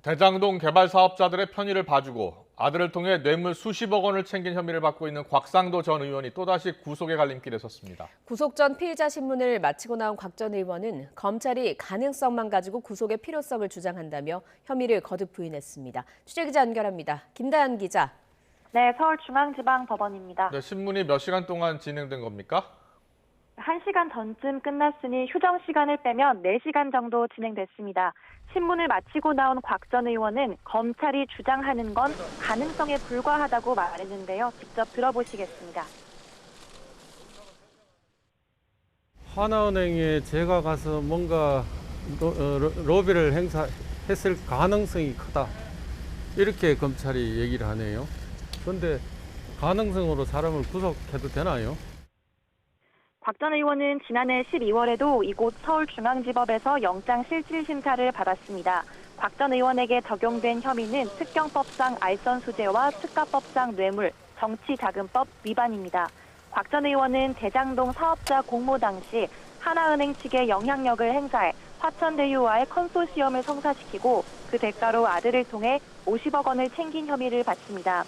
대장동 개발 사업자들의 편의를 봐주고 아들을 통해 뇌물 수십억 원을 챙긴 혐의를 받고 있는 곽상도 전 의원이 또다시 구속의 갈림길에 섰습니다. 구속 전 피의자 신문을 마치고 나온 곽 전 의원은 검찰이 가능성만 가지고 구속의 필요성을 주장한다며 혐의를 거듭 부인했습니다. 취재기자 연결합니다. 김다연 기자. 네, 서울중앙지방법원입니다. 네, 신문이 몇 시간 동안 진행된 겁니까? 1시간 전쯤 끝났으니 휴정 시간을 빼면 4시간 정도 진행됐습니다. 신문을 마치고 나온 곽 전 의원은 검찰이 주장하는 건 가능성에 불과하다고 말했는데요. 직접 들어보시겠습니다. 하나은행에 제가 가서 뭔가 로비를 행사했을 가능성이 크다. 이렇게 검찰이 얘기를 하네요. 그런데 가능성으로 사람을 구속해도 되나요? 곽 전 의원은 지난해 12월에도 이곳 서울중앙지법에서 영장실질심사를 받았습니다. 곽 전 의원에게 적용된 혐의는 특경법상 알선수재와 특가법상 뇌물, 정치자금법 위반입니다. 곽 전 의원은 대장동 사업자 공모 당시 하나은행 측의 영향력을 행사해 화천대유와의 컨소시엄을 성사시키고 그 대가로 아들을 통해 50억 원을 챙긴 혐의를 받습니다.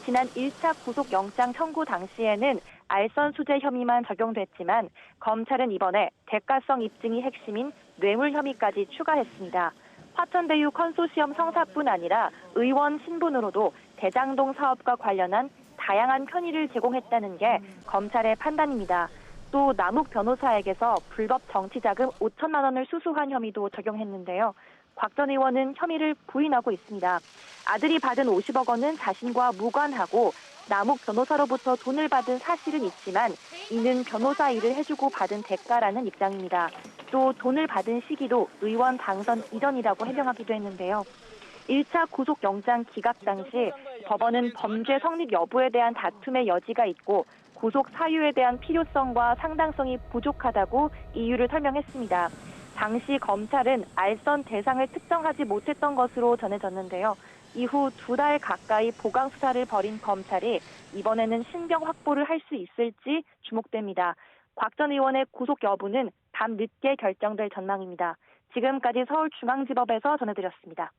지난 1차 구속영장 청구 당시에는 알선 수재 혐의만 적용됐지만 검찰은 이번에 대가성 입증이 핵심인 뇌물 혐의까지 추가했습니다. 화천대유 컨소시엄 성사뿐 아니라 의원 신분으로도 대장동 사업과 관련한 다양한 편의를 제공했다는 게 검찰의 판단입니다. 또 남욱 변호사에게서 불법 정치자금 5천만 원을 수수한 혐의도 적용했는데요. 곽 전 의원은 혐의를 부인하고 있습니다. 아들이 받은 50억 원은 자신과 무관하고 남욱 변호사로부터 돈을 받은 사실은 있지만 이는 변호사 일을 해주고 받은 대가라는 입장입니다. 또 돈을 받은 시기도 의원 당선 이전이라고 해명하기도 했는데요. 1차 구속영장 기각 당시 법원은 범죄 성립 여부에 대한 다툼의 여지가 있고 구속 사유에 대한 필요성과 상당성이 부족하다고 이유를 설명했습니다. 당시 검찰은 알선 대상을 특정하지 못했던 것으로 전해졌는데요. 이후 2달 가까이 보강 수사를 벌인 검찰이 이번에는 신병 확보를 할 수 있을지 주목됩니다. 곽 전 의원의 구속 여부는 밤 늦게 결정될 전망입니다. 지금까지 서울중앙지법에서 전해드렸습니다.